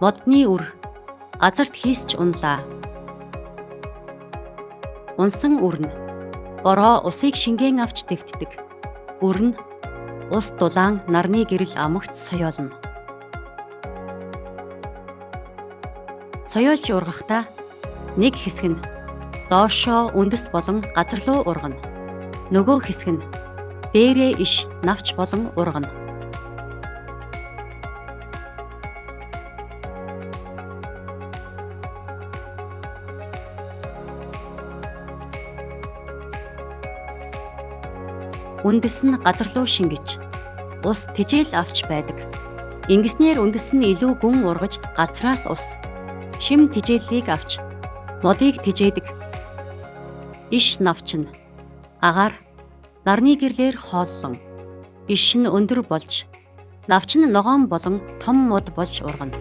Модны үр газарт хийсч унлаа. Унсан үрнэ бороо усыг шингэн авч дэвтдэг. Үрнэ ус дулаан нарны гэрэл амагц соёолно. Соёолж ургахдаа нэг хэсэг нь доошоо үндэс болон газар руу ургана. Нөгөө хэсэг нь дээрээ иш навч болон ургана. Үндэс нь газар руу шингэж, ус тэжээл авч байдаг. Ингэснээр үндэс нь илүү гүн ургаж газраас ус, шим тэжээллийг авч модыг тэжээдэг. Иш навч нь агаар нарны гэрлэр хооллон, иш нь өндөр болж, навч нь ногоон болон том мод болж ургана.